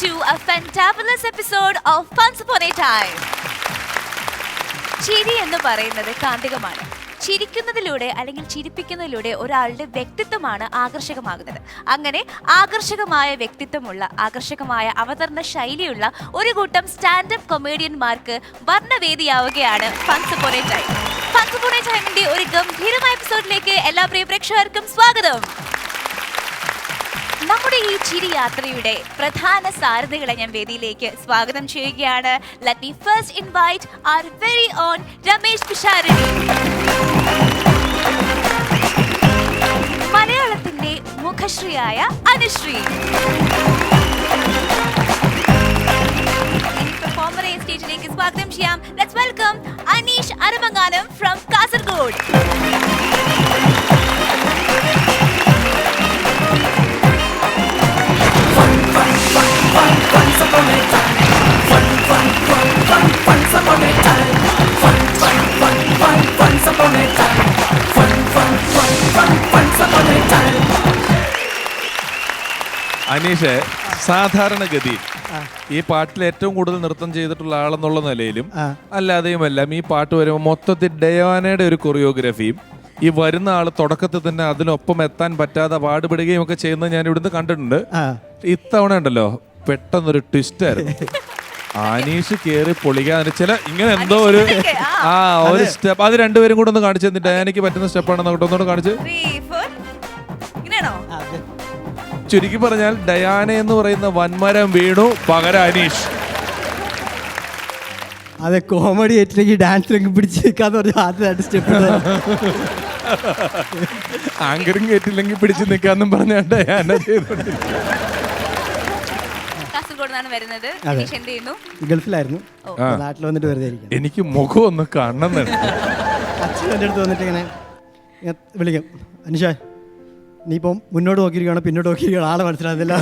to a fantabulous episode of Once Upon a Time. ചിരി എന്ന് പറയുന്നത് കാന്തികമാണ്. ചിരിക്കുന്നതിലൂടെ അല്ലെങ്കിൽ ചിരിപ്പിക്കുന്നതിലൂടെ ഒരാളുടെ വ്യക്തിത്വമാണ് ആകർഷകമാകുന്നത്. അങ്ങനെ ആകർഷകമായ വ്യക്തിത്വമുള്ള ആകർഷകമായ അവതരണ ശൈലിയുള്ള ഒരു കൂട്ടം സ്റ്റാൻഡപ്പ് കൊമേഡിയന്മാർക്ക് വർണ്ണവേദിയാവുകയാണ് Once Upon a Time. Once Upon a Timeന്റെ ഒരു ഗംഭീരമായ എപ്പിസോഡിലേക്ക് എല്ലാ പ്രിയ പ്രേക്ഷകർക്കും സ്വാഗതം. നമ്മുടെ ഈ ചിരി യാത്രയുടെ പ്രധാന സാരഥികളെ ഞാൻ വേദിയിലേക്ക് സ്വാഗതം ചെയ്യുകയാണ്. Let me first invite our very own Ramesh Pisharody. മലയാളത്തിന്റെ മുഖശ്രീയായ അനുശ്രീ. പെർഫോമറെ സ്റ്റേജിലേക്ക് സ്വാഗതം ചെയ്യാം. Let's welcome Aneesh Aramanganam from Kasaragod. Once upon a time, once upon a time, once upon a time, once upon a time. Aneesh, സാധാരണഗതി ഈ പാട്ടിൽ ഏറ്റവും കൂടുതൽ നൃത്തം ചെയ്തിട്ടുള്ള ആളെന്നുള്ള നിലയിലും അല്ലാതെയുമെല്ലാം ഈ പാട്ട് വരുമ്പോൾ മൊത്തത്തിൽ ഡയാനയുടെ ഒരു കൊറിയോഗ്രാഫിയും ഈ വരുന്ന ആള് തുടക്കത്തിൽ തന്നെ അതിനൊപ്പം എത്താൻ പറ്റാതെ പാടുപെടുകയും ഒക്കെ ചെയ്യുന്നത് ഞാൻ ഇവിടുന്ന് കണ്ടിട്ടുണ്ട്. ഇത്തവണ ഉണ്ടല്ലോ പെട്ടെന്നൊരു ട്വിസ്റ്റ് ആയിരുന്നു. അനീഷ് കേറി പൊളിക്കാൻ ചില ഇങ്ങനെ എന്തോ ഒരു ഒരു സ്റ്റെപ്പ് അത് രണ്ടുപേരും കൂടെ ഒന്ന് കാണിച്ചു തന്നിട്ട് ഡയാനയ്ക്ക് പറ്റുന്ന സ്റ്റെപ്പാണെന്ന് ഒന്നുകൂടെ കാണിച്ച്. ചുരുക്കി പറഞ്ഞാൽ ഡയാന എന്ന് പറയുന്ന വൻമരം വീണു, പകരം അനീഷ്. അതെ, കോമഡി ആയിട്ടില്ലെങ്കിൽ ഡാൻസിലൊക്കെ പിടിച്ച് നിൽക്കാന്ന് പറഞ്ഞു ആദ്യമായിട്ട് സ്റ്റെപ്പ്. ആങ്കറിങ് ഏറ്റില്ലെങ്കിൽ പിടിച്ച് നിൽക്കാന്നും പറഞ്ഞാൽ ഡയാന ചെയ്തോണ്ടിരിക്കും. ഗൾഫിലായിരുന്നു, നാട്ടിൽ വന്നിട്ട് വെറുതെ ഇരിക്കും. എനിക്ക് മുഖം ഒന്ന് കാണണമെന്നുണ്ട്. അച്ഛൻ എൻ്റെ അടുത്ത് വന്നിട്ട് ഇങ്ങനെ വിളിക്കും, അനിഷ നീ ഇപ്പം മുന്നോട്ട് നോക്കിയിരിക്കണം പിന്നോട്ട് നോക്കിയിരിക്കണം, ആളെ മനസ്സിലാകുന്നില്ല.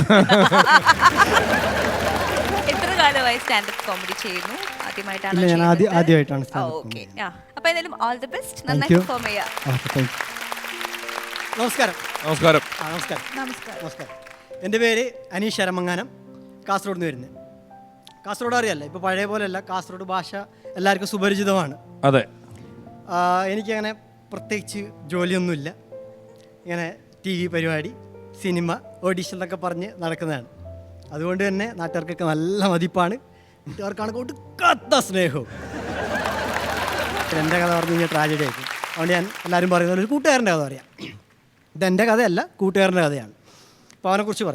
എത്ര കാലമായി സ്റ്റാൻഡപ്പ് കോമഡി ചെയ്യുന്നു? ആദ്യമായിട്ടാണ്? ഞാൻ ആദ്യമായിട്ടാണ്. നമസ്കാരം. നമസ്കാരം. നമസ്കാരം. എൻ്റെ പേര് അനീഷ് അരമങ്ങാനം, കാസർഗോഡ് നിന്ന് വരുന്നത്. കാസർഗോഡ് അറിയാല്ല, ഇപ്പോൾ പഴയ പോലെയല്ല, കാസർഗോഡ് ഭാഷ എല്ലാവർക്കും സുപരിചിതമാണ്. അതെ. എനിക്കങ്ങനെ പ്രത്യേകിച്ച് ജോലിയൊന്നുമില്ല. ഇങ്ങനെ TV പരിപാടി, സിനിമ, ഓഡീഷൻ എന്നൊക്കെ പറഞ്ഞ് നടക്കുന്നതാണ്. അതുകൊണ്ട് തന്നെ നാട്ടുകാർക്കൊക്കെ നല്ല മതിപ്പാണ്, വീട്ടുകാർക്കാണ് കൊടുക്കാത്ത സ്നേഹവും. എൻ്റെ കഥ പറഞ്ഞു കഴിഞ്ഞാൽ ട്രാജഡി ആയിരിക്കും. അതുകൊണ്ട് ഞാൻ എല്ലാവരും പറയുന്ന ഒരു കൂട്ടുകാരൻ്റെ കഥ പറയാം. ഇതെൻ്റെ കഥയല്ല, കൂട്ടുകാരൻ്റെ കഥയാണ്. അപ്പോൾ അവനെക്കുറിച്ച്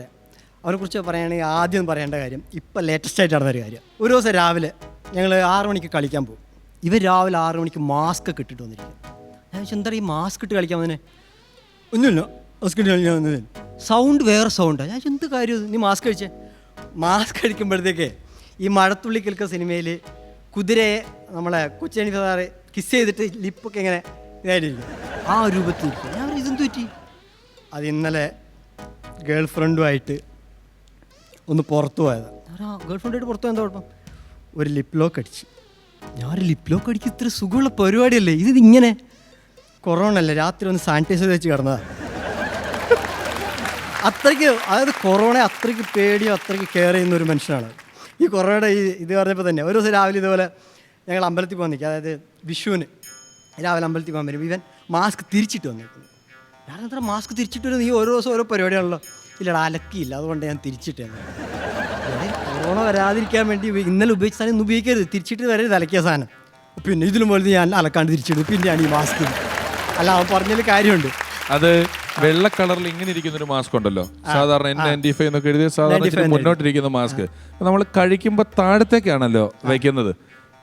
പറയുകയാണെങ്കിൽ ആദ്യം പറയേണ്ട കാര്യം ഇപ്പം ലേറ്റസ്റ്റ് ആയിട്ട് നടന്നൊരു കാര്യം. ഒരു ദിവസം രാവിലെ ഞങ്ങൾ 6 മണിക്ക് കളിക്കാൻ പോകും. ഇവർ രാവിലെ 6 മണിക്ക് മാസ്ക് ഒക്കെ ഇട്ടിട്ട് വന്നിരിക്കും. ഞാൻ ചോദിച്ചാൽ എന്താ ഈ മാസ്ക് ഇട്ട് കളിക്കാൻ വന്നേ? ഒന്നുമില്ല, മാസ്ക് ഇട്ട് കളിക്കാൻ വന്നത്. സൗണ്ട് വേറെ സൗണ്ടാണ്. ഞാൻ എന്ത് കാര്യം നീ മാസ്ക് കഴിച്ചേ? മാസ്ക് കഴിക്കുമ്പോഴത്തേക്ക് ഈ മഴത്തുള്ളി കേൾക്കുന്ന സിനിമയിൽ കുതിരയെ നമ്മളെ കൊച്ചേണി സാറ് കിസ് ചെയ്തിട്ട് ലിപ്പൊക്കെ ഇങ്ങനെ ഇതായിട്ടിരിക്കും, ആ രൂപത്തിലിരിക്കും. ഞാൻ ഇതെന്ത് പറ്റി? അത് ഇന്നലെ ഗേൾ ഫ്രണ്ടുമായിട്ട് ഒന്ന് പുറത്തു പോയതാണ്. ഗേൾ ഫ്രണ്ടായിട്ട് പുറത്തു പോയാൽ എന്താ കുഴപ്പം? ഒരു ലിപ് ലോക്ക് അടിച്ച്. ഞാൻ ലിപ് ലോക്ക് അടിക്കുക ഇത്ര സുഖമുള്ള പരിപാടിയല്ലേ ഇതിങ്ങനെ? കൊറോണ അല്ലേ, രാത്രി ഒന്ന് സാനിറ്റൈസർ വെച്ച് കിടന്നതാണ്. അത്രയ്ക്ക്, അതായത് കൊറോണ അത്രയ്ക്ക് പേടിയോ അത്രയ്ക്ക് കെയർ ചെയ്യുന്ന ഒരു മനുഷ്യനാണ്. ഈ കൊറോണയുടെ ഇത് പറഞ്ഞപ്പോൾ തന്നെ ഒരു ദിവസം രാവിലെ ഇതുപോലെ ഞങ്ങൾ അമ്പലത്തിൽ പോകാൻ നിൽക്കുക, അതായത് വിഷുവിന് രാവിലെ അമ്പലത്തിൽ പോകാൻ വരും. ഇവൻ മാസ്ക് തിരിച്ചിട്ട് വന്നിരിക്കുന്നു. ഞാൻ അത്ര മാസ്ക് തിരിച്ചിട്ട് വരും, നീ ഓരോ ദിവസം ഓരോ പരിപാടിയാണല്ലോ. ഇല്ലടാ, അലക്കിയില്ല, അതുകൊണ്ട് ഞാൻ തിരിച്ചിട്ട്. കൊറോണ വരാതിരിക്കാൻ വേണ്ടി ഇന്നലെ ഉപയോഗിച്ച സാധനം ഇന്ന് ഉപയോഗിക്കരുത്, തിരിച്ചിട്ട് വരരുത് അലക്കിയ സാധനം. പിന്നെ ഇതിലും പോലെ ഞാൻ അലക്കാണ്ട് തിരിച്ചിടും, പിന്നെയാണ് ഈ മാസ്ക്. അല്ല, അവൻ പറഞ്ഞതിൽ കാര്യമുണ്ട്. അത് വെള്ള കളറിൽ ഇങ്ങനെ ഇരിക്കുന്നൊരു മാസ്ക് ഉണ്ടല്ലോ, സാധാരണ N95 എന്നൊക്കെ എഴുതിയ സാധാരണ മുന്നോട്ടിരിക്കുന്ന മാസ്ക്. നമ്മൾ കഴിക്കുമ്പോൾ താഴത്തേക്കാണല്ലോ വയ്ക്കുന്നത്.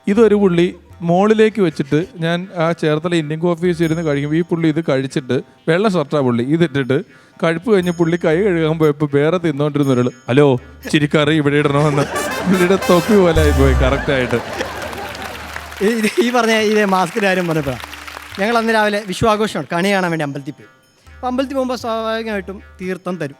ഇതൊരു പുള്ളി മോളിലേക്ക് വെച്ചിട്ട് ഞാൻ ആ ചേർത്തല ഇന്ത്യൻ കോഫി ഇരുന്ന് കഴിക്കുമ്പോൾ ഈ പുള്ളി ഇത് കഴിച്ചിട്ട്, വെള്ള ഷർട്ടാ പുള്ളി, ഇതിട്ടിട്ട് കഴിപ്പ് കഴിഞ്ഞ് പുള്ളി കൈ കഴുകാൻ പോയപ്പോൾ വേറെ തിന്നോണ്ടിരുന്ന ഒരാൾ, ഹലോ ചിരിക്കറി ഇവിടെ ഇടണമെന്ന് പുള്ളിയുടെ തൊപ്പി പോലെ ആയിപ്പോയി കറക്റ്റായിട്ട്. ഈ പറഞ്ഞ ഇതേ മാസ്കിൻ്റെ കാര്യം പറഞ്ഞപ്പോഴാണ് ഞങ്ങൾ അന്ന് രാവിലെ വിഷു ആഘോഷമാണ്, കണി കാണാൻ വേണ്ടി അമ്പലത്തിൽ പോയി. അപ്പോൾ അമ്പലത്തിൽ പോകുമ്പോൾ സ്വാഭാവികമായിട്ടും തീർത്ഥം തരും.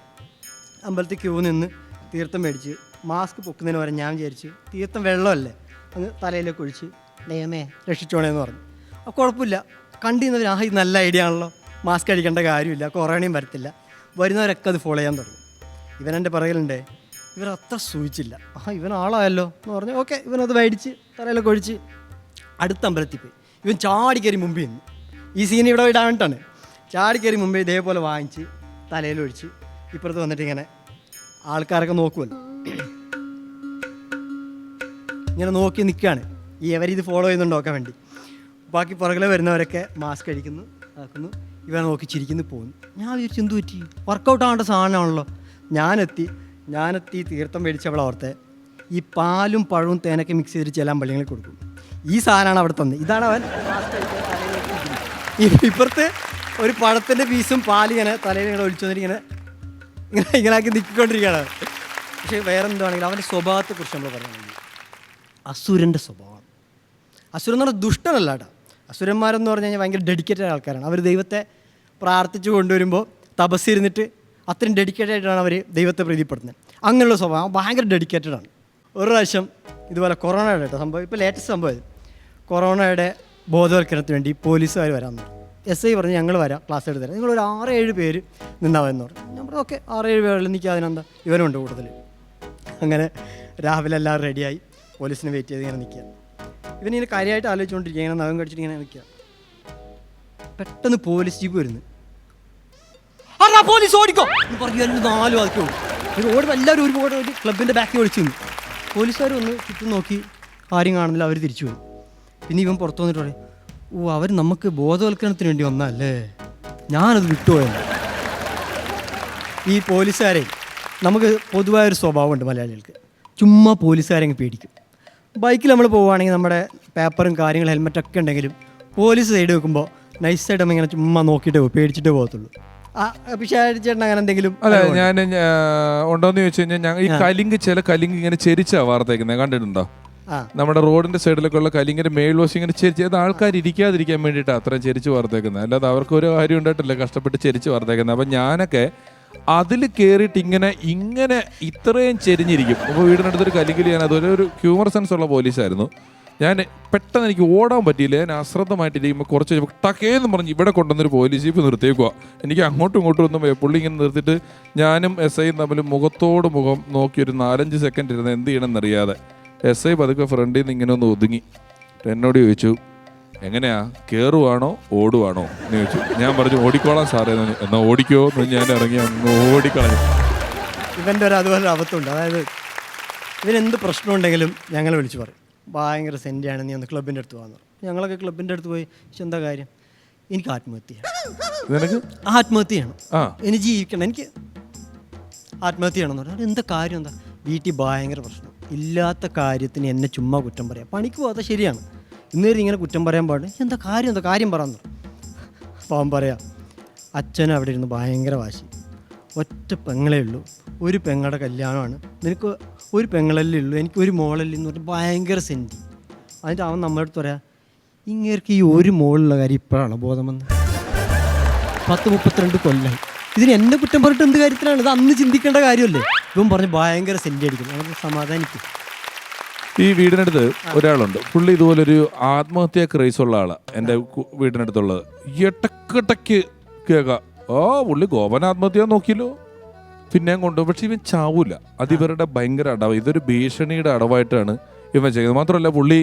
അമ്പലത്തിൽ ക്യൂ നിന്ന് തീർത്ഥം മേടിച്ച് മാസ്ക് പൊക്കുന്നതിന് പകരം ഞാൻ വിചാരിച്ച് തീർത്ഥം വെള്ളമല്ലേ, അങ്ങ് തലയിലേക്ക് ഒഴിച്ച് ദൈവമേ രക്ഷിച്ചോണേന്ന് പറഞ്ഞു. അപ്പോൾ കുഴപ്പമില്ല, കണ്ടിരുന്നവർ ഇത് നല്ല ഐഡിയ ആണല്ലോ, മാസ്ക് അടിക്കേണ്ട കാര്യമില്ല, കൊറോണയും വരത്തില്ല. വരുന്നവരൊക്കെ അത് ഫോളോ ചെയ്യാൻ തുടങ്ങി. ഇവനെൻ്റെ പറയലുണ്ട്, ഇവർ അത്ര സൂചിച്ചില്ല. ഇവൻ ആളായല്ലോ എന്ന് പറഞ്ഞ് ഓക്കെ ഇവനത് മേടിച്ച് തലയിലൊക്കെ ഒഴിച്ച് അടുത്ത അമ്പലത്തിൽ പോയി. ഇവൻ ചാടി കയറി മുമ്പിൽ നിന്ന്, ഈ സീൻ ഇവിടെ ഇടാനിട്ടാണ്, ചാടി കയറി മുമ്പേ ഇതേപോലെ വാങ്ങിച്ച് തലയിലൊഴിച്ച് ഇപ്പുറത്ത് വന്നിട്ട് ഇങ്ങനെ ആൾക്കാരൊക്കെ നോക്കുമല്ലോ, ഇങ്ങനെ നോക്കി നിൽക്കുകയാണ് ഈ അവരിത് ഫോളോ ചെയ്യുന്നുണ്ടോക്കാൻ വേണ്ടി. ബാക്കി പുറകിൽ വരുന്നവരൊക്കെ മാസ്ക് അടിക്കുന്നു, ആക്കുന്നു, ഇവനെ നോക്കി ചിരിക്കുന്നു, പോകുന്നു. ഞാൻ വിചാരിച്ചു എന്ത് പറ്റി, വർക്കൗട്ട് ആവേണ്ട സാധനമാണല്ലോ. ഞാനെത്തി തീർത്ഥം മേടിച്ചവളെ ഓർത്തെ ഈ പാലും പഴവും തേനൊക്കെ മിക്സ് ചെയ്തിട്ട് ചെല്ലാൻ പള്ളികളിൽ കൊടുക്കും. ഈ സാധനമാണ് അവിടെ തന്നെ. ഇതാണ് അവൻ ഇപ്പുറത്ത് ഒരു പഴത്തിൻ്റെ പീസും പാൽ ഇങ്ങനെ തലയിൽ ഇങ്ങനെ ഒഴിച്ചു വന്നിട്ട് ഇങ്ങനെ ആക്കി നിൽക്കൊണ്ടിരിക്കുകയാണ്. പക്ഷേ വേറെ എന്താണെങ്കിലും അവൻ്റെ സ്വഭാവത്തെക്കുറിച്ച് നമ്മൾ പറയുകയാണെങ്കിൽ അസുരൻ്റെ സ്വഭാവമാണ്. അസുരൻ എന്ന് പറഞ്ഞാൽ ദുഷ്ടനല്ല കേട്ടോ. അസുരന്മാരെന്ന് പറഞ്ഞു കഴിഞ്ഞാൽ ഭയങ്കര ഡെഡിക്കേറ്റഡ് ആൾക്കാരാണ്. അവർ ദൈവത്തെ പ്രാർത്ഥിച്ചു കൊണ്ടുവരുമ്പോൾ തപസ്സിരുന്നിട്ട് അത്രയും ഡെഡിക്കേറ്റഡ് ആയിട്ടാണ് അവർ ദൈവത്തെ പ്രീതിപ്പെടുത്തുന്നത്. അങ്ങനെയുള്ള സ്വഭാവം ഭയങ്കര ഡെഡിക്കേറ്റഡ് ആണ്. ഒരു പ്രാവശ്യം ഇതുപോലെ കൊറോണയുടെ കേട്ടോ സംഭവം, ഇപ്പോൾ ലേറ്റസ്റ്റ് സംഭവം ഇത്, കൊറോണയുടെ ബോധവൽക്കരണത്തിന് വേണ്ടി പോലീസുകാർ വരാമെന്ന് പറഞ്ഞു. SI പറഞ്ഞ് ഞങ്ങൾ വരാം, ക്ലാസ് എടുത്ത് തരാം, നിങ്ങളൊരു 6-7 പേര് നിന്നാവെന്ന് പറഞ്ഞു. ഞാൻ പറഞ്ഞു ഓക്കെ 6-7 പേരിൽ നിൽക്കുക, അതിനെന്താ, ഇവനുണ്ട് കൂടുതൽ. അങ്ങനെ രാവിലെ എല്ലാവരും റെഡിയായി പോലീസിനെ വെയിറ്റ് ചെയ്ത് ഇങ്ങനെ നിൽക്കുക. ഇവനിങ്ങനെ കാര്യമായിട്ട് ആലോചിച്ചുകൊണ്ടിരിക്കുക, ഇങ്ങനെ നഖം കടിച്ചിട്ട് ഇങ്ങനെ നിൽക്കുക. പെട്ടെന്ന് പോലീസ് ജീപ്പ് വരുന്നു. പോലീസ് ഓടിക്കോ എന്ന് പറഞ്ഞു. എല്ലാവരും 4 വാക്ക് ഓടും. എല്ലാവരും ഒരു ക്ലബിൻ്റെ ബാക്കിൽ ഒളിച്ചു നിന്നു. പോലീസുകാർ വന്ന് ചുറ്റും നോക്കി, ആരും കാണുന്നില്ല, അവർ തിരിച്ചു വന്നു. പിന്നെ ഇവൻ പുറത്തു വന്നിട്ട് പറയും, ഓ അവർ നമുക്ക് ബോധവൽക്കരണത്തിന് വേണ്ടി വന്നല്ലേ, ഞാനത് വിട്ടുപോയല്ലോ. ഈ പോലീസുകാരെ നമുക്ക് പൊതുവായൊരു സ്വഭാവമുണ്ട് മലയാളികൾക്ക്, ചുമ്മാ പോലീസുകാരെ പേടിക്കും. ബൈക്കിൽ നമ്മൾ പോവുകയാണെങ്കിൽ നമ്മുടെ പേപ്പറും കാര്യങ്ങളും ഹെൽമെറ്റൊക്കെ ഉണ്ടെങ്കിലും പോലീസ് സൈഡ് വെക്കുമ്പോൾ നൈസായിട്ട് നമ്മൾ ഇങ്ങനെ ചുമ്മാ നോക്കിയിട്ട് പേടിച്ചിട്ടേ പോകത്തുള്ളൂ. ചേട്ടൻ അങ്ങനെ എന്തെങ്കിലും? അല്ല, ഞാൻ ഉണ്ടോയെന്ന് ചോദിച്ചു കഴിഞ്ഞാൽ ഈ കലിങ്ക്, ചില കലിങ്ക് ഇങ്ങനെ ചെരിച്ചാ വാർത്തേക്കുന്നത് കണ്ടിട്ടുണ്ടോ? നമ്മുടെ റോഡിന്റെ സൈഡിലൊക്കെ ഉള്ള കലിങ്ങിന്റെ മേൽവശം ഇങ്ങനെ ചെരിച്ച്, അത് ആൾക്കാർ ഇരിക്കാതിരിക്കാൻ വേണ്ടിയിട്ട് അത്രയും ചെരിച്ച് വാർത്തേക്കുന്നത്, അല്ലാതെ അവർക്ക് ഒരു കാര്യം ഉണ്ടായിട്ടില്ല കഷ്ടപ്പെട്ട് ചെരിച്ച് വാർത്തേക്കുന്നത്. അപ്പം ഞാനൊക്കെ അതിൽ കയറിയിട്ട് ഇങ്ങനെ ഇത്രയും ചെരിഞ്ഞിരിക്കും. അപ്പോൾ വീടിനടുത്തൊരു കലിങ്കിൽ ഞാൻ അതൊരു ഹ്യൂമർ സെൻസ് ഉള്ള പോലീസായിരുന്നു. ഞാൻ പെട്ടെന്ന് എനിക്ക് ഓടാൻ പറ്റിയില്ല. ഞാൻ അശ്രദ്ധമായിട്ടിരിക്കുമ്പോൾ കുറച്ച് ടക്കേന്ന് പറഞ്ഞ് ഇവിടെ കൊണ്ടുവന്നൊരു പോലീസ് ജീപ്പ് നിർത്തിയേക്കുക. എനിക്ക് അങ്ങോട്ടും ഇങ്ങോട്ടും ഒന്നും പുള്ളി ഇങ്ങനെ നിർത്തിയിട്ട് ഞാനും SIയും തമ്മിൽ മുഖത്തോട് മുഖം നോക്കി ഒരു 4-5 സെക്കൻഡ് ഇരുന്ന് എന്ത് ചെയ്യണമെന്നറിയാതെ SI പതുക്കെ ഫ്രണ്ടിൽ നിന്ന് ഇങ്ങനെ ഒന്ന് ഒതുങ്ങി എന്നോട് ചോദിച്ചു, എങ്ങനെയാ, കയറുവാണോ ഓടുവാണോ എന്ന് ചോദിച്ചു. ഞാൻ പറഞ്ഞു ഓടിക്കോളാം സാറേ. എന്നാൽ ഓടിക്കോ എന്ന് ഞാൻ ഇറങ്ങി അങ്ങ് ഓടിക്കളഞ്ഞു. ഇവൻ്റെ ഒരു അതുപോലെ അബദ്ധമുണ്ട്. അതായത് ഇവനെന്ത് പ്രശ്നമുണ്ടെങ്കിലും ഞങ്ങൾ വിളിച്ച് പറയും, ഭയങ്കര സെൻറ്റിയാണ്, നീ ഒന്ന് ക്ലബിൻ്റെ അടുത്ത് പോകാമെന്ന് പറഞ്ഞു. ഞങ്ങളൊക്കെ ക്ലബിൻ്റെ അടുത്ത് പോയി, പക്ഷെ എന്താ കാര്യം, എനിക്ക് ആത്മഹത്യ ചെയ്യണം, എനിക്ക് ജീവിക്കണം, എനിക്ക് ആത്മഹത്യ ചെയ്യണമെന്ന് പറഞ്ഞു. എന്താ കാര്യം, എന്താ വീട്ടിൽ ഭയങ്കര പ്രശ്നം, ഇല്ലാത്ത കാര്യത്തിന് എന്നെ ചുമ്മാ കുറ്റം പറയാം, പണിക്ക് പോകാത്ത ശരിയാണ്, ഇന്നേരം ഇങ്ങനെ കുറ്റം പറയാൻ പാടില്ല, എന്താ കാര്യം പറയാമെന്ന്. അപ്പോൾ അവൻ പറയാം, അച്ഛൻ അവിടെ ഇരുന്ന് ഭയങ്കര വാശി, ഒറ്റ പെങ്ങളേ ഉള്ളൂ, ഒരു പെങ്ങളുടെ കല്യാണമാണ്, നിനക്ക് ഒരു പെങ്ങളല്ലേ ഉള്ളൂ, എനിക്ക് ഒരു മോളല്ലേ എന്ന് പറഞ്ഞാൽ ഭയങ്കര സെൻറ്റി. എന്നിട്ട് അവൻ നമ്മളടുത്ത് പറയാം, ഇങ്ങേർക്ക് ഈ ഒരു മോളുള്ള കാര്യം ഇപ്പോഴാണ് ബോധം വന്നത്, 10-32 കൊല്ലമായി, ഇതിന് എന്നെ കുറ്റം പറഞ്ഞിട്ട് എന്ത് കാര്യത്തിലാണ്, ഇത് അന്ന് ചിന്തിക്കേണ്ട കാര്യമല്ലേ. ഇവൻ പറഞ്ഞ് ഭയങ്കര സെൻറ്റി അടിക്കും, നമുക്ക് സമാധാനിക്കും. ഈ വീടിനടുത്ത് ഒരാളുണ്ട്, പുള്ളി ഇതുപോലൊരു ആത്മഹത്യാ ക്രൈസ് ഉള്ള ആളാണ് എൻ്റെ വീടിനടുത്തുള്ളത്. ഇടക്കിടയ്ക്ക് കേൾക്കാം, പുള്ളി ഗോപൻ ആത്മഹത്യ നോക്കിയല്ലോ, പിന്നെയും കൊണ്ടുപോകും. പക്ഷെ ഇവൻ ചാവൂല, അത് ഇവരുടെ ഭയങ്കര അടവ്, ഇതൊരു ഭീഷണിയുടെ അടവായിട്ടാണ് ഇവൻ ചെയ്യുന്നത്. മാത്രമല്ല പുള്ളി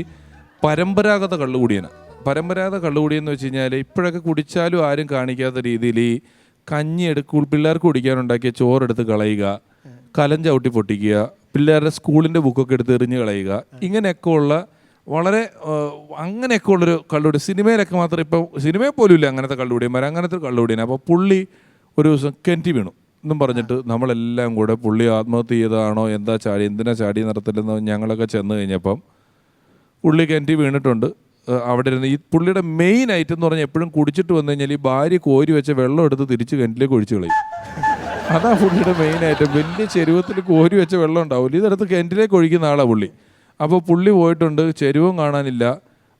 പരമ്പരാഗത കള്ളുകൂടിയനാണ്. പരമ്പരാഗത കള്ളുകൂടിയെന്ന് വെച്ച് കഴിഞ്ഞാൽ ഇപ്പോഴൊക്കെ കുടിച്ചാലും ആരും കാണിക്കാത്ത രീതിയിൽ ഈ കഞ്ഞി പിള്ളേർക്ക് കുടിക്കാനുണ്ടാക്കിയ ചോറെടുത്ത് കളയുക, കലം ചവിട്ടി പൊട്ടിക്കുക, പിള്ളേരുടെ സ്കൂളിൻ്റെ ബുക്കൊക്കെ എടുത്ത് എറിഞ്ഞ് കളയുക, ഇങ്ങനെയൊക്കെ ഉള്ള വളരെ അങ്ങനെയൊക്കെ ഉള്ളൊരു കള്ളുകൂടി. സിനിമയിലൊക്കെ മാത്രം, ഇപ്പോൾ സിനിമയിൽ പോലും ഇല്ല അങ്ങനത്തെ കള്ളുകൂടിയന്മാർ, അങ്ങനത്തെ കള്ളുകൂടിയാണ്. അപ്പോൾ പുള്ളി ഒരു ദിവസം കിണറ്റി വീണു എന്നും പറഞ്ഞിട്ട് നമ്മളെല്ലാം കൂടെ പുള്ളി ആത്മഹത്യ ചെയ്തതാണോ, എന്തിനാ ചാടി നടത്തില്ലെന്ന് ഞങ്ങളൊക്കെ ചെന്ന് കഴിഞ്ഞപ്പം പുള്ളി കിണറ്റി വീണിട്ടുണ്ട്. അവിടെ ഇരുന്ന് ഈ പുള്ളിയുടെ മെയിൻ ഐറ്റം എന്ന് പറഞ്ഞാൽ എപ്പോഴും കുടിച്ചിട്ട് വന്നു കഴിഞ്ഞാൽ ഈ ഭാര്യ കോരി വെച്ച വെള്ളം എടുത്ത് തിരിച്ച് കിണറ്റിലേക്ക് ഒഴിച്ചു കളയും. അതാ പുള്ളിയുടെ മെയിൻ ഐറ്റം. വലിയ ചെരുവത്തിൽ കോരി വെച്ച വെള്ളം ഉണ്ടാവില്ല, ഇതെടുത്ത് കിണറ്റിലേക്ക് ഒഴിക്കുന്ന ആളാണ് പുള്ളി. അപ്പോൾ പുള്ളി പോയിട്ടുണ്ട്, ചെരുവം കാണാനില്ല.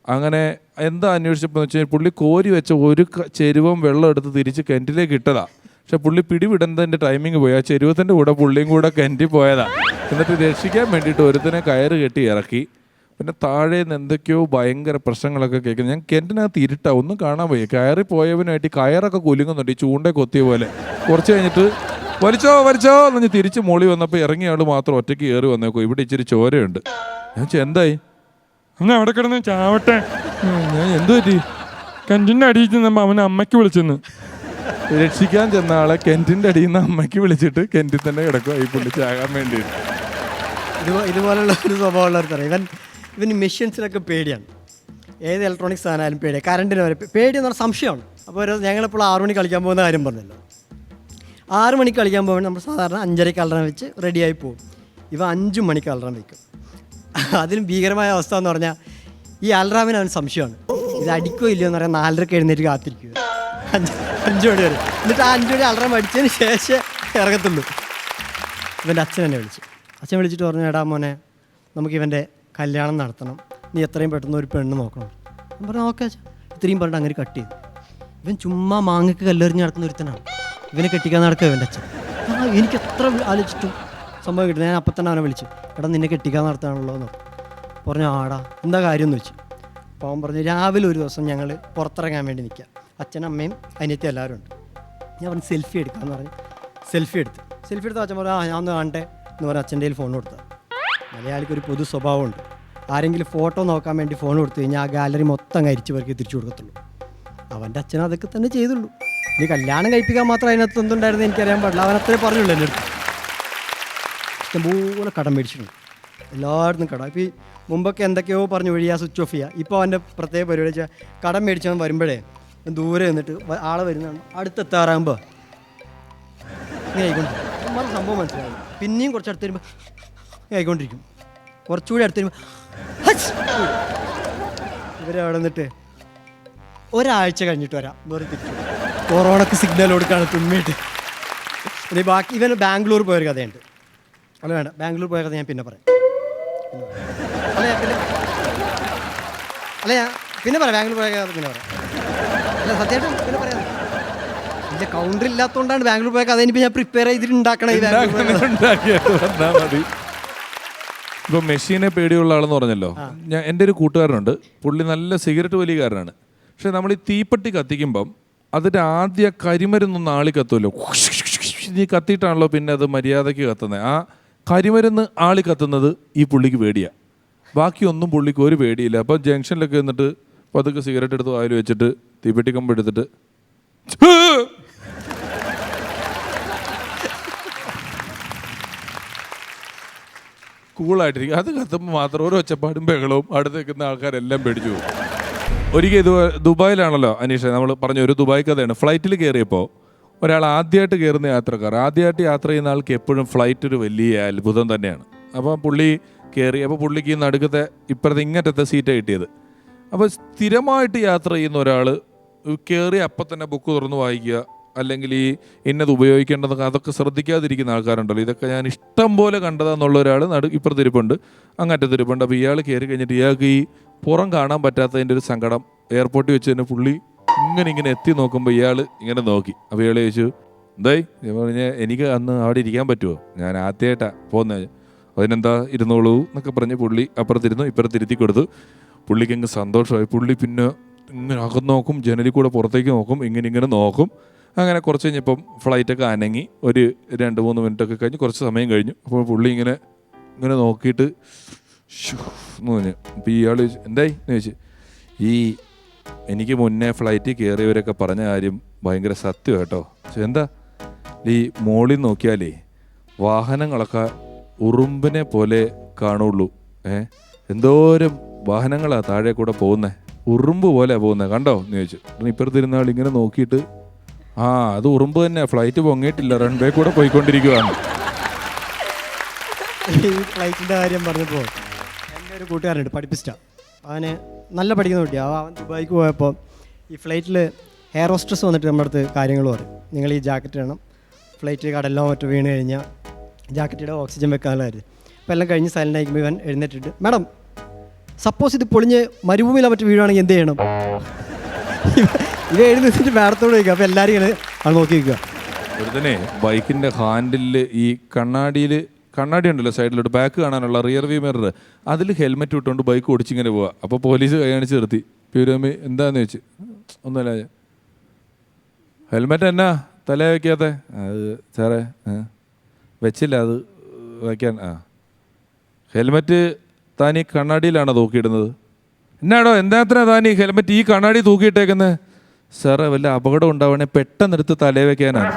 അങ്ങനെ എന്താ അന്വേഷിച്ചപ്പോൾ എന്ന് വെച്ചാൽ പുള്ളി കോരി വെച്ച ഒരു ചെരുവം വെള്ളം എടുത്ത് തിരിച്ച് കിണറ്റിലേക്ക് ഇട്ടതാ. പക്ഷെ പുള്ളി പിടിവിടുന്നതിൻ്റെ ടൈമിങ് പോയി, ആ ചെരുവത്തിൻ്റെ കൂടെ പുള്ളിയും കൂടെ കിണറ്റി പോയതാ. എന്നിട്ട് രക്ഷിക്കാൻ വേണ്ടിയിട്ട് ഒരുത്തിനെ കയറ് കെട്ടി ഇറക്കി. പിന്നെ താഴെ നിന്ന് എന്തൊക്കെയോ ഭയങ്കര പ്രശ്നങ്ങളൊക്കെ കേൾക്കുന്നത്. ഞാൻ കിണറ്റിനകത്ത് ഇരുട്ടാ, ഒന്നും കാണാൻ പോയി. കയറി പോയവനായിട്ട് കയറൊക്കെ കുലുങ്ങുന്നുണ്ട്, ഈ ചൂണ്ട കൊത്തിയ പോലെ. കുറച്ച് കഴിഞ്ഞിട്ട് വലിച്ചോ വലിച്ചോ എന്ന് തിരിച്ച് മോളി വന്നപ്പോൾ ഇറങ്ങിയ ആൾ മാത്രം ഒറ്റയ്ക്ക് കയറി വന്നേക്കോ, ഇവിടെ ഇച്ചിരി ചോരയുണ്ട്. ഞാൻ എന്തായി? അങ്ങ് അവിടെ കിടന്ന് ചാവട്ടെ. ഞാൻ എന്തു പറ്റി? കഞ്ചിന്റെ അടിയിൽ ചെന്നപ്പോ അവനെ അമ്മയ്ക്ക് വിളിച്ചെന്ന്. രക്ഷിക്കാൻ ചെന്ന ആളെ കെന്റിന്റെ അടിയിൽ നിന്ന് അമ്മയ്ക്ക് വിളിച്ചിട്ട് കെന്റിൽ തന്നെ കിടക്കുക ഈ പുള്ളി ചാകാൻ വേണ്ടി. ഇതുപോലുള്ള ഒരു സ്വഭാവമുള്ളവർ പറയാം. ഇവൻ മെഷീൻസിനൊക്കെ പേടിയാണ്. ഏത് ഇലക്ട്രോണിക്സ് സാധനമായാലും പേടിയാണ്. കറണ്ടിന് വരെ പേടി എന്ന് പറഞ്ഞാൽ സംശയമാണ്. അപ്പോൾ ഞങ്ങളിപ്പോൾ 6 മണിക്ക് കളിക്കാൻ പോകുന്ന കാര്യം പറഞ്ഞല്ലോ. 6 മണിക്ക് കളിക്കാൻ പോകുമ്പോൾ നമ്മൾ സാധാരണ 5:30 അലാറം വെച്ച് റെഡിയായി പോകും. ഇവ 5 മണിക്ക് അലാറം വയ്ക്കും. അതിലും ഭീകരമായ അവസ്ഥ എന്ന് പറഞ്ഞാൽ ഈ അലാറാമിന് അവന് സംശയമാണ്, ഇത് അടിക്കോ ഇല്ലയോ എന്ന് പറയാൻ 4:30 എഴുന്നേറ്റ് കാത്തിരിക്കുക 5 മണി വരെ. എന്നിട്ട് ആ 5 മണി അലാറം അടിച്ചതിന് ശേഷം ഇറങ്ങത്തുള്ളൂ. ഇവൻ്റെ അച്ഛൻ എന്നെ വിളിച്ചു. അച്ഛൻ വിളിച്ചിട്ട് പറഞ്ഞു, എടാ മോനെ നമുക്ക് ഇവൻ്റെ കല്യാണം നടത്തണം, നീ എത്രയും പെട്ടെന്ന് ഒരു പെണ്ണ് നോക്കണം. ഞാൻ പറഞ്ഞു ഓക്കെ അച്ഛാ. ഇത്രയും പറഞ്ഞിട്ട് അങ്ങനെ കട്ട് ചെയ്തു. ഇവൻ ചുമ്മാ മാങ്ങക്ക് കല്ലെറിഞ്ഞ് നടക്കുന്ന ഒരുത്തനാണ്. ഇവനെ കെട്ടിക്കാൻ നടക്കുക ഇവൻ്റെ അച്ഛൻ. എനിക്ക് എത്ര ആലോചിച്ചിട്ടും സംഭവം കിട്ടുന്നത്. ഞാൻ അപ്പം തന്നെ അവനെ വിളിച്ചു, എടാ നിന്നെ കെട്ടിക്കാൻ നടത്താണല്ലോ എന്ന് പറഞ്ഞു. ആടാ എന്താ കാര്യം എന്ന് വെച്ചു. അപ്പോൾ അവൻ പറഞ്ഞു, രാവിലെ ഒരു ദിവസം ഞങ്ങൾ പുറത്തിറങ്ങാൻ വേണ്ടി നിൽക്കുക, അച്ഛനും അമ്മയും അനിയത്തിയും എല്ലാവരും ഉണ്ട്. ഞാൻ പറഞ്ഞു സെൽഫി എടുക്കാമെന്ന് പറഞ്ഞു. സെൽഫി എടുത്ത് അച്ഛൻ പറഞ്ഞു, ഞാൻ ഒന്ന് കാണട്ടെ എന്ന് പറഞ്ഞ് അച്ഛൻ്റെ കയ്യിൽ ഫോൺ കൊടുത്തത്. മലയാളിക്കൊരു പൊതു സ്വഭാവമുണ്ട്, ആരെങ്കിലും ഫോട്ടോ നോക്കാൻ വേണ്ടി ഫോൺ കൊടുത്തു കഴിഞ്ഞാൽ ആ ഗാലറി മൊത്തം കരിച്ച് പേർക്ക് തിരിച്ചു കൊടുക്കത്തുള്ളൂ. അവൻ്റെ അച്ഛൻ അതൊക്കെ തന്നെ ചെയ്തുള്ളൂ. ഇനി കല്യാണം കഴിപ്പിക്കാൻ മാത്രം അതിനകത്ത് എന്തുണ്ടായിരുന്നു എനിക്കറിയാൻ പാടില്ല. അവൻ അത്രേ പറഞ്ഞുള്ളൂ എൻ്റെ അടുത്ത്. ഇഷ്ടംപോലെ കടം മേടിച്ചിട്ടുണ്ട്, എല്ലായിടത്തും കടം. ഇപ്പോൾ ഈ മുമ്പൊക്കെ എന്തൊക്കെയോ പറഞ്ഞു വഴിയാ സ്വിച്ച് ഓഫ് ചെയ്യുക. ഇപ്പോൾ അവൻ്റെ പ്രത്യേക പരിപാടി വെച്ചാൽ കടം മേടിച്ചവൻ വരുമ്പോഴേ ദൂരെ നിന്നിട്ട് ആളെ വരുന്നതാണ്, അടുത്തെത്താറാകുമ്പോൾ ഇങ്ങനെ ആയിക്കൊണ്ടിരിക്കും. നമ്മൾ സംഭവം മനസ്സിലായി. പിന്നെയും കുറച്ച് അടുത്ത് വരുമ്പോൾ ആയിക്കൊണ്ടിരിക്കും. കുറച്ചുകൂടി അടുത്ത് വരുമ്പോൾ ഇവരവിടെ നിന്നിട്ട് ഒരാഴ്ച കഴിഞ്ഞിട്ട് വരാം വേറെ തിരിച്ചു. കൊറോണക്ക് സിഗ്നൽ കൊടുക്കുകയാണ് തുമ്മിയിട്ട്. ഇനി ബാക്കി ഇവൻ ബാംഗ്ലൂർ പോയൊരു കഥയുണ്ട്. അല്ല വേണ്ട, ബാംഗ്ലൂർ പോയ കഥ ഞാൻ പിന്നെ പറയാം. ഞാൻ പിന്നെ പറയാം. ബാംഗ്ലൂർ പോയ കഥ പിന്നെ പറയാം. അല്ല സത്യമായിട്ടും പിന്നെ പറയാം. ഇതിൻ്റെ കൗണ്ടർ ഇല്ലാത്തതുകൊണ്ടാണ് ബാംഗ്ലൂർ പോയ കഥ ഇനിയിപ്പോൾ ഞാൻ പ്രിപ്പയർ ചെയ്തിട്ട് ഉണ്ടാക്കണം. ഇപ്പോൾ മെഷീനെ പേടിയുള്ള ആളെന്ന് പറഞ്ഞല്ലോ, എൻ്റെ ഒരു കൂട്ടുകാരനുണ്ട്. പുള്ളി നല്ല സിഗരറ്റ് വലിയകാരനാണ്. പക്ഷെ നമ്മൾ ഈ തീപ്പെട്ടി കത്തിക്കുമ്പം അതിൻ്റെ ആദ്യ കരിമരുന്നൊന്നും ആളി കത്തുമല്ലോ. നീ കത്തിയിട്ടാണല്ലോ പിന്നെ അത് മര്യാദയ്ക്ക് കത്തുന്നത്. ആ കരിമരുന്ന് ആളി കത്തുന്നത് ഈ പുള്ളിക്ക് പേടിയാണ്. ബാക്കിയൊന്നും പുള്ളിക്ക് ഒരു പേടിയില്ല. അപ്പോൾ ജംഗ്ഷനിലൊക്കെ നിന്നിട്ട് പതുക്കെ സിഗരറ്റ് എടുത്ത് വായിൽ വെച്ചിട്ട് തീപ്പെട്ടി കമ്പ് എടുത്തിട്ട് കൂളായിട്ടിരിക്കും. അത് കത്തുമ്പോൾ മാത്രം ഓരോ ഒച്ചപ്പാടും ബഹളവും അടുത്ത് നിൽക്കുന്ന ആൾക്കാരെല്ലാം പേടിച്ചു പോകും. ഒരിക്കൽ ദുബായിലാണല്ലോ അനീഷ, നമ്മൾ പറഞ്ഞ ഒരു ദുബായ് കഥയാണ്. ഫ്ലൈറ്റിൽ കയറിയപ്പോൾ ഒരാൾ ആദ്യമായിട്ട് കയറുന്ന യാത്രക്കാർ, ആദ്യമായിട്ട് യാത്ര ചെയ്യുന്ന ആൾക്ക് എപ്പോഴും ഫ്ലൈറ്റ് ഒരു വലിയ അത്ഭുതം തന്നെയാണ്. അപ്പോൾ പുള്ളി കയറി. അപ്പോൾ പുള്ളിക്ക് ഈ നടുക്കത്തെ ഇപ്പുറത്തെ ഇങ്ങനത്തെ സീറ്റാണ് കിട്ടിയത്. അപ്പോൾ സ്ഥിരമായിട്ട് യാത്ര ചെയ്യുന്ന ഒരാൾ കയറി അപ്പം തന്നെ ബുക്ക് തുറന്ന് വായിക്കുക, അല്ലെങ്കിൽ ഈ ഇന്നത് ഉപയോഗിക്കേണ്ടതൊക്കെ അതൊക്കെ ശ്രദ്ധിക്കാതിരിക്കുന്ന ആൾക്കാരുണ്ടല്ലോ. ഇതൊക്കെ ഞാൻ ഇഷ്ടം പോലെ കണ്ടതാന്നുള്ള ഒരാൾ ഇപ്പുറത്തിരിപ്പുണ്ട്, അങ്ങറ്റത്തിരിപ്പുണ്ട്. അപ്പോൾ ഇയാൾ കയറി കഴിഞ്ഞിട്ട് ഇയാൾക്ക് ഈ പുറം കാണാൻ പറ്റാത്തതിൻ്റെ ഒരു സങ്കടം. എയർപോർട്ടിൽ വെച്ച് തന്നെ പുള്ളി ഇങ്ങനെ എത്തി നോക്കുമ്പോൾ ഇയാൾ ഇങ്ങനെ നോക്കി. അപ്പോൾ ഇയാൾ ചോദിച്ചു, എന്തായി? പറഞ്ഞാൽ എനിക്ക് അന്ന് അവിടെ ഇരിക്കാൻ പറ്റുമോ, ഞാൻ ആദ്യമായിട്ടാണ് പോകുന്നത്. അതിനെന്താ ഇരുന്നോളൂ എന്നൊക്കെ പറഞ്ഞ് പുള്ളി അപ്പുറത്തിരുന്നു, ഇപ്പുറത്തിരുത്തി കൊടുത്തു. പുള്ളിക്ക് അങ്ങ് സന്തോഷമായി. പുള്ളി പിന്നെ ഇങ്ങനെ അകത്ത് നോക്കും, ജനലിൽ കൂടെ പുറത്തേക്ക് നോക്കും, ഇങ്ങനെ നോക്കും. അങ്ങനെ കുറച്ച് കഴിഞ്ഞപ്പം ഫ്ലൈറ്റൊക്കെ അനങ്ങി ഒരു 2-3 മിനിറ്റൊക്കെ കഴിഞ്ഞ് കുറച്ച് സമയം കഴിഞ്ഞു. അപ്പോൾ പുള്ളി ഇങ്ങനെ നോക്കിയിട്ട് എന്ന് പറഞ്ഞു. അപ്പോൾ ഇയാൾ ചോദിച്ചു, എന്തായി എന്ന് ചോദിച്ചു. എനിക്ക് മുന്നേ ഫ്ലൈറ്റിൽ കയറിയവരൊക്കെ പറഞ്ഞ കാര്യം ഭയങ്കര സത്യം കേട്ടോ. എന്താ? ഈ മോളിൽ നോക്കിയാലേ വാഹനങ്ങളൊക്കെ ഉറുമ്പിനെ പോലെ കാണുള്ളൂ. എന്തോരം വാഹനങ്ങളാണ് താഴെ കൂടെ പോകുന്നത്, ഉറുമ്പ് പോലെ പോകുന്നത് കണ്ടോ എന്ന് ചോദിച്ചു. ഇപ്പുറത്തിരുന്ന ആൾ ഇങ്ങനെ നോക്കിയിട്ട്, അത് ഉറുമ്പ് തന്നെ, ഫ്ലൈറ്റ് പൊങ്ങിയിട്ടില്ല, റൺവേ കൂടെ പോയിക്കൊണ്ടിരിക്കുകയാണ്. ഈ ഫ്ലൈറ്റിൻ്റെ കാര്യം പറഞ്ഞപ്പോൾ എൻ്റെ ഒരു കൂട്ടുകാരുണ്ട്, പഠിപ്പിച്ചിട്ടാണ്. അവന് നല്ല പഠിക്കുന്ന കുട്ടിയാണ്. അവൻ ദുബായിക്ക് പോയപ്പോൾ ഈ ഫ്ലൈറ്റിൽ എയർ ഹോസ്റ്റസ് വന്നിട്ട് നമ്മുടെ അടുത്ത് കാര്യങ്ങൾ പറയും. നിങ്ങൾ ഈ ജാക്കറ്റ് വേണം, ഫ്ലൈറ്റ് കടലിലോ മറ്റോ വീണ് കഴിഞ്ഞാൽ ജാക്കറ്റിയുടെ ഓക്സിജൻ വെക്കാനുള്ളതായിരുന്നു. അപ്പോൾ എല്ലാം കഴിഞ്ഞ് സൈലൻ്റ് ആയിരിക്കുമ്പോൾ ഇവൻ എഴുന്നേറ്റിട്ട്, മാഡം സപ്പോസ് ഇത് പൊളിഞ്ഞ് മരുഭൂമിയിലോ മറ്റു വീഴാണെങ്കിൽ എന്ത് ചെയ്യണം? ഇത് എഴുന്നേറ്റിട്ട് മാഡത്തോട് ചോദിക്കുക. അപ്പോൾ എല്ലാവരും ഇങ്ങനെ അത് നോക്കി വയ്ക്കുക. ഒരുത്തനെ ബൈക്കിൻ്റെ ഹാൻഡിലിൽ ഈ കണ്ണാടി ഉണ്ടല്ലോ സൈഡിലോട്ട്, ബാക്ക് കാണാനുള്ള റിയർ വ്യൂ മിറർ, അതിൽ ഹെൽമെറ്റ് ഇട്ടുകൊണ്ട് ബൈക്ക് ഓടിച്ചിങ്ങനെ പോവുക. അപ്പോൾ പോലീസ് കൈ കാണിച്ച് നിർത്തി. പ്യൂരമ്മ എന്താന്ന് ചോദിച്ചു. ഒന്നുമല്ല, ഹെൽമെറ്റ് എന്നാ തല വയ്ക്കാത്ത അത് സാറേ വെച്ചില്ല അത് വയ്ക്കാൻ. ഹെൽമെറ്റ് താൻ ഈ കണ്ണാടിയിലാണോ തൂക്കിയിടുന്നത്? എന്നാടോ എന്താ താൻ ഈ ഹെൽമെറ്റ് ഈ കണ്ണാടി തൂക്കിയിട്ടേക്കുന്നത്? സാറേ വല്ല അപകടം ഉണ്ടാവണേ പെട്ടെന്നെടുത്ത് തലേ വയ്ക്കാനാണ്.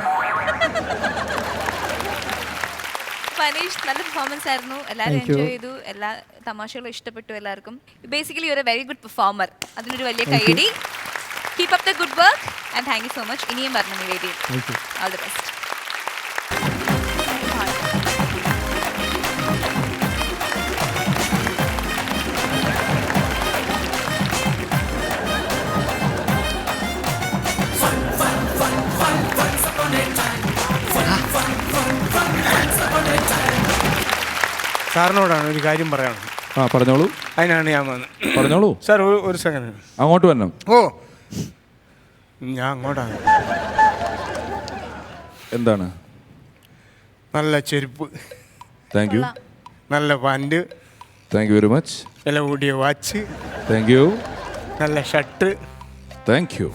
മനീഷ് നല്ല പെർഫോമൻസ് ആയിരുന്നു. എല്ലാവരും എൻജോയ് ചെയ്തു. എല്ലാ തമാശകളും ഇഷ്ടപ്പെട്ടു എല്ലാവർക്കും. ബേസിക്കലി ഒരു വെരി ഗുഡ് പെർഫോമർ. അതിനൊരു വലിയ കൈയടി. Keep up the good work and thank you so much. ഇനിയും പറഞ്ഞു ഈ വേദിയിൽ. All the best. സാറിനോടാണ് ഒരു കാര്യം പറയണം. പറഞ്ഞോളൂ. അതിനാണ് ഞാൻ വന്നത്. പറഞ്ഞോളൂ സാർ ഒരു സെക്കൻഡ്. അങ്ങോട്ട് വരണം. ഓ ഞാൻ അങ്ങോട്ടാണ്. എന്താണ്? നല്ല ചെരുപ്പ്, താങ്ക് യു. നല്ല pant, thank you very much. വില കൂടിയ വാച്ച്, താങ്ക് യു. നല്ല ഷർട്ട്. Thank you.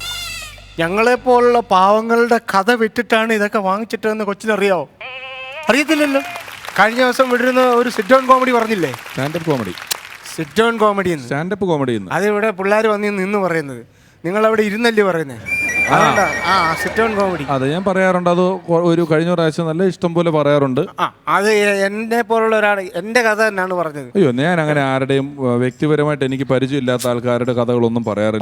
ഞങ്ങളെപ്പോലുള്ള പാവങ്ങളുടെ കഥ വിറ്റിട്ടാണ് ഇതൊക്കെ വാങ്ങിച്ചിട്ടതെന്ന് കൊച്ചിനറിയാവോ? അറിയത്തില്ലല്ലോ. കഴിഞ്ഞ ദിവസം വിടുന്ന ഒരു സിറ്റ് ഡൗൺ കോമഡി പറഞ്ഞില്ലേ? Stand up comedy. Sit down comedy stand up comedy. അതിവിടെ പിള്ളേർ വന്ന് നിന്ന് പറയുന്നത്. നിങ്ങളവിടെ ഇരുന്നല്ലേ പറയുന്നത്? Sit down comedy. അതെ ഞാൻ പറയാറുണ്ട്. അത് ഒരു കഴിഞ്ഞ പ്രാവശ്യം നല്ല ഇഷ്ടം പോലെ പറയാറുണ്ട്. അത് എന്നെ പോലുള്ള ഒരാൾ എൻ്റെ കഥ തന്നെയാണ് പറഞ്ഞത്. അയ്യോ ഞാൻ അങ്ങനെ ആരുടെയും വ്യക്തിപരമായിട്ട് എനിക്ക് പരിചയമില്ലാത്ത ആൾക്കാരുടെ കഥകളൊന്നും പറയാറില്ല.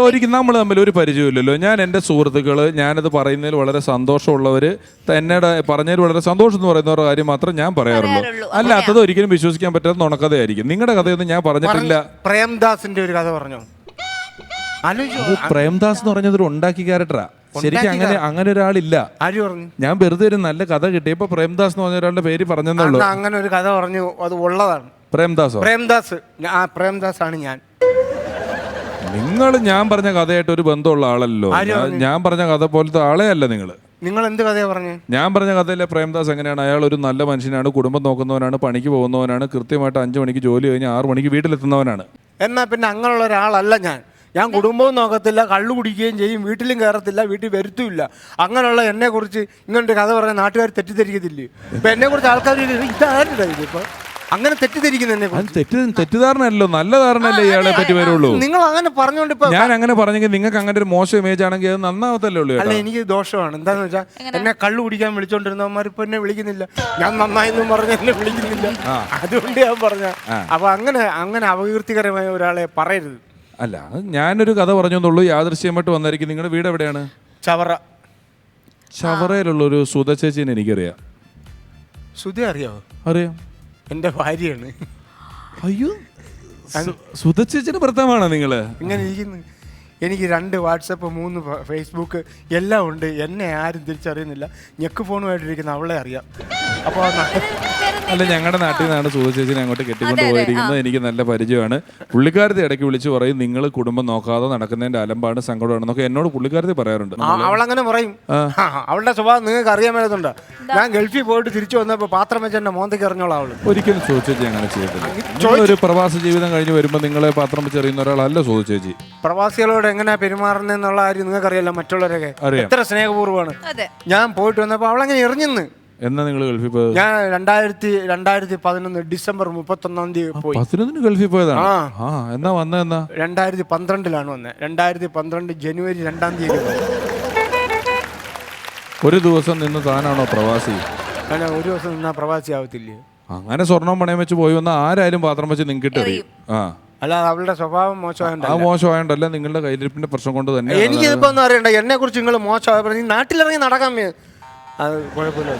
ഒരിക്കലും നമ്മൾ തമ്മിൽ ഒരു പരിചയമില്ലല്ലോ. ഞാൻ എൻ്റെ സുഹൃത്തുക്കള് ഞാനത് പറയുന്നതിൽ വളരെ സന്തോഷമുള്ളവര് എന്നോട് പറഞ്ഞതിൽ വളരെ സന്തോഷം എന്ന് പറയുന്നവരുടെ കാര്യം മാത്രം ഞാൻ പറയാറുള്ളൂ. അല്ലാത്തത് ഒരിക്കലും വിശ്വസിക്കാൻ പറ്റാത്ത നുണക്കഥയായിരിക്കും. നിങ്ങളുടെ കഥയൊന്നും ഞാൻ പറഞ്ഞിട്ടില്ല. പ്രേംദാസിന്റെ ഒരു കഥ പറഞ്ഞോ? പ്രേംദാസ് എന്ന് പറഞ്ഞതൊരു ഉണ്ടാക്കി ക്യാരക്ടറാ. ശരിക്കും അങ്ങനെ ഒരാളില്ല. ആര് പറഞ്ഞു? ഞാൻ വെറുതെ ഒരു നല്ല കഥ കിട്ടിയപ്പോ പ്രേംദാസ് എന്ന് പറഞ്ഞ ഒരാളുടെ പേര് പറഞ്ഞെന്നുള്ളൂ. അങ്ങനെ ഒരു കഥ പറഞ്ഞു, അത് ഉള്ളതാണ്. പ്രേംദാസ് ആണ് ഞാൻ. നിങ്ങൾ ഞാൻ പറഞ്ഞ കഥയായിട്ട് ഒരു ബന്ധമുള്ള ആളല്ലോ. ഞാൻ പറഞ്ഞ കഥ പോലത്തെ ആളെ അല്ല നിങ്ങൾ. നിങ്ങൾ എന്ത് കഥയാ പറഞ്ഞു? ഞാൻ പറഞ്ഞ കഥയിലെ പ്രേംദാസ് എങ്ങനെയാണ്? അയാൾ ഒരു നല്ല മനുഷ്യനാണ്, കുടുംബം നോക്കുന്നവനാണ്, പണിക്ക് പോകുന്നവനാണ്, കൃത്യമായിട്ട് 5 മണിക്ക് ജോലി കഴിഞ്ഞ് 6 മണിക്ക് വീട്ടിലെത്തുന്നവനാണ്. എന്നാ പിന്നെ അങ്ങനെയുള്ള ഒരാളല്ല ഞാൻ. ഞാൻ കുടുംബവും നോക്കത്തില്ല, കള്ളു കുടിക്കുകയും ചെയ്യും, വീട്ടിലും കയറത്തില്ല, വീട്ടിൽ വരുത്തുമില്ല. അങ്ങനെയുള്ള എന്നെ കുറിച്ച് ഇങ്ങനൊരു കഥ പറഞ്ഞാൽ നാട്ടുകാർ തെറ്റിദ്ധരിക്കത്തില്ലേ? ഇപ്പൊ എന്നെ കുറിച്ച് ആൾക്കാർ ഇതാരുടെ ഇതിപ്പോ അങ്ങനെ തെറ്റിദ്ധരിക്കുന്ന എന്നെ കുറിച്ച്? തെറ്റിദ്ധാരണയല്ലോ, നല്ല ധാരണയല്ലേ ഇയാളെ പറ്റി വരുള്ളൂ. നിങ്ങൾ അങ്ങനെ പറഞ്ഞോണ്ട് ഇപ്പൊ ഞാൻ അങ്ങനെ പറഞ്ഞെങ്കിൽ നിങ്ങൾക്ക് അങ്ങനെ ഒരു മോശം ഇമേജ് ആണെങ്കിൽ അത് നന്നാവത്തല്ലേ ഉള്ളൂ. അല്ല എനിക്ക് ദോഷമാണ്. എന്താന്ന് വെച്ചാൽ എന്നെ കള്ളു കുടിക്കാൻ വിളിച്ചോണ്ടിരുന്നവന്മാർ ഇപ്പൊ എന്നെ വിളിക്കുന്നില്ല. ഞാൻ നന്നായെന്നും പറഞ്ഞ് എന്നെ വിളിക്കുന്നില്ല. അതുകൊണ്ട് ഞാൻ പറഞ്ഞ അപ്പൊ അങ്ങനെ അപകീർത്തികരമായ ഒരാളെ പറയരുത്. അല്ല ഞാനൊരു കഥ പറഞ്ഞെന്നുള്ളൂ. യാദൃശ്യമായിട്ട് വന്നായിരിക്കും. നിങ്ങളുടെ വീട് എവിടെയാണ്? ചവറയിലുള്ളൊരു സുധ ചേച്ചീനെ എനിക്കറിയാം. സുധ അറിയാമോ? അറിയാം, എൻ്റെ ഭാര്യയാണ്. അയ്യോ സുധ ചേച്ചിയുടെ ഭർത്താവാണോ നിങ്ങള്? ഇങ്ങനെ ഇരിക്കുന്നു. എനിക്ക് 2 വാട്സപ്പ്, 3 ഫേസ്ബുക്ക് എല്ലാം ഉണ്ട്. എന്നെ ആരും തിരിച്ചറിയുന്നില്ല. ഞെക്ക് ഫോണുമായിട്ടിരിക്കുന്ന അവളെ അറിയാം. അപ്പോൾ അല്ല ഞങ്ങളുടെ നാട്ടിൽ നിന്നാണ് സുധ ചേച്ചിനെ അങ്ങോട്ട് കെട്ടിക്കൊണ്ട് പോയിരിക്കുന്നത്. എനിക്ക് നല്ല പരിചയമാണ്. പുള്ളിക്കാരത്തെ ഇടയ്ക്ക് വിളിച്ച് പറയും നിങ്ങൾ കുടുംബം നോക്കാതെ നടക്കുന്നതിന്റെ അലമ്പാണ്, സങ്കടമാണെന്നൊക്കെ എന്നോട് പുള്ളിക്കാരത്തെ പറയാറുണ്ട്. അവളങ്ങനെ പറയും. അവളുടെ സ്വഭാവം നിങ്ങൾക്ക് അറിയാൻ മേലത്തുണ്ട്. ഞാൻ ഗൾഫിൽ പോയിട്ട് തിരിച്ചു വന്നപ്പോൾ പാത്രം വെച്ച് എന്നെ മോന്തയ്ക്ക് എറിഞ്ഞോളാം അവള്. ഒരിക്കലും സുധ ചേച്ചി അങ്ങനെ ചെയ്യത്തില്ല. ഒരു പ്രവാസ ജീവിതം കഴിഞ്ഞ് വരുമ്പോൾ നിങ്ങളെ പാത്രം വെച്ച് എറിയുന്ന ഒരാളല്ല സുധ ചേച്ചി. പ്രവാസികളോട് എങ്ങനെയാ പെരുമാറുന്നുള്ള കാര്യം നിങ്ങൾക്ക് അറിയാലോ. മറ്റുള്ളവരൊക്കെ എത്ര സ്നേഹപൂർവ്വമാണ്. ഞാൻ പോയിട്ട് വന്നപ്പോൾ അവളങ്ങനെ എറിഞ്ഞെന്ന്. എന്നാ നിങ്ങൾ ഗൾഫിൽ പോയത്? ഞാൻ 2011 ഡിസംബർ 31 തീയതി പോയി. 11 ഗൾഫിൽ പോയതാണ്. എന്നാ വന്ന 2012 വന്നത്. 2012 ജനുവരി 2 തീയതി. ഒരു ദിവസം നിന്ന് താനാണോ പ്രവാസി? അല്ല, ഒരു ദിവസം നിന്നാ പ്രവാസി ആവത്തില്ലേ? അങ്ങനെ സ്വർണം പണയം വെച്ച് പോയി വന്നാൽ ആരായാലും പാത്രം വെച്ച് നിങ്ങൾക്ക് എറിയും. അല്ല, അവളുടെ സ്വഭാവം മോശമായോണ്ടല്ല, നിങ്ങളുടെ കയ്യിരിപ്പിന്റെ പ്രശ്നം കൊണ്ട് തന്നെ. എനിക്കിതിപ്പോ ഒന്നും അറിയണ്ട. എന്നെ കുറിച്ച് നിങ്ങൾ മോശമായി നാട്ടിലിറങ്ങി നടക്കാൻ അത് കുഴപ്പമില്ല.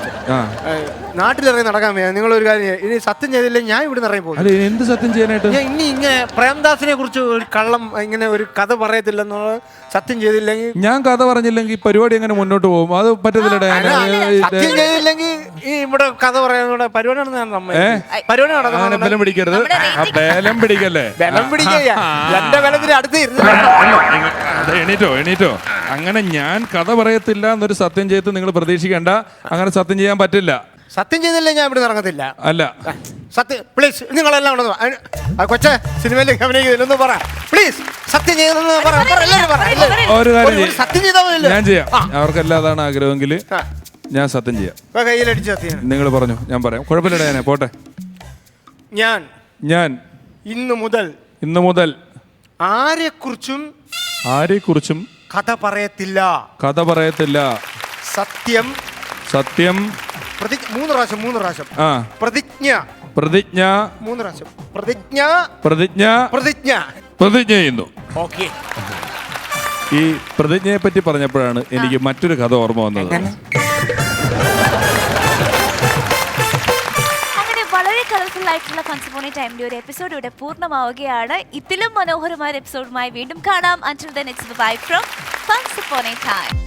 നാട്ടിലിറങ്ങി നടക്കാൻ വയ്യ. നിങ്ങളൊരു കാര്യം, ഇനി സത്യം ചെയ്തില്ലെങ്കിൽ ഞാൻ ഇവിടെ ഇറങ്ങി പോകും. എന്ത് സത്യം ചെയ്യാനായിട്ട്? ഇനി ഇങ്ങനെ പ്രേംദാസിനെ കുറിച്ച് ഒരു കള്ളം ഇങ്ങനെ ഒരു കഥ പറയത്തില്ലെന്നുള്ള സത്യം ചെയ്തില്ലെങ്കിൽ, ഞാൻ കഥ പറഞ്ഞില്ലെങ്കിൽ പരിപാടി എങ്ങനെ മുന്നോട്ട് പോകും? അത് പറ്റത്തില്ല. സത്യം ചെയ്തില്ലെങ്കിൽ ഈ ഇവിടെ കഥ പറയാൻ പരിപാടി നടന്ന ബലം പിടിക്കരുത്. ബലം പിടിക്കല്ലേ? ബലം പിടിക്കുക. എന്റെ ബലത്തിന് അടുത്ത് എണീറ്റോ. അങ്ങനെ ഞാൻ കഥ പറയത്തില്ല എന്നൊരു സത്യം ചെയ്ത് നിങ്ങൾ പ്രതീക്ഷിക്കേണ്ട. അങ്ങനെ സത്യം ചെയ്യാൻ പറ്റില്ല. സത്യം ചെയ്തില്ലേ ഞാൻ ഇവിടെ ഇറങ്ങത്തില്ല. അല്ല, സത്യം പ്ലീസ് നിങ്ങളെല്ലാം ഉണ്ടെന്ന് കൊച്ചെ സിനിമയിലേക്ക് അഭിനയിക്കുന്നൊന്ന് പറ പ്ലീസ് സത്യം ചെയ്തെന്ന് പറ എല്ലാവരും പറ എല്ലാവരും. ഒരു കാര്യം ഒരു സത്യം ചെയ്താൽ മതിയല്ലോ. ഞാൻ ചെയ്യാം. അവർക്കെല്ലാം അതാണ് ആഗ്രഹമെങ്കിൽ ഞാൻ സത്യം ചെയ്യാം. ഇപ്പൊ കയ്യിലടിച്ച് സത്യം നിങ്ങൾ പറഞ്ഞു, ഞാൻ പറയാം. കുഴപ്പമില്ല ഞാൻ പോട്ടെ. ഞാൻ ഇന്നു മുതൽ ആരെക്കുറിച്ചും കഥ പറയത്തില്ല. സത്യം മൂന്ന് പ്രാവശ്യം ആ പ്രതിജ്ഞ 3 പ്രാവശ്യം പ്രതിജ്ഞ ചെയ്യുന്നു. ഓക്കെ. ഈ പ്രതിജ്ഞയെ പറ്റി പറഞ്ഞപ്പോഴാണ് എനിക്ക് മറ്റൊരു കഥ ഓർമ്മ വന്നത്. അങ്ങനെ വളരെ കളർഫുൾ ആയിട്ടുള്ള ഫൺസ് അപ്പോൺ എ ടൈമിന്റെ ഒരു എപ്പിസോഡ് ഇവിടെ പൂർണ്ണമാവുകയാണ്. ഇതിലും മനോഹരമായ എപ്പിസോഡുമായി വീണ്ടും കാണാം. Until then, it's bye from Once Upon a Time.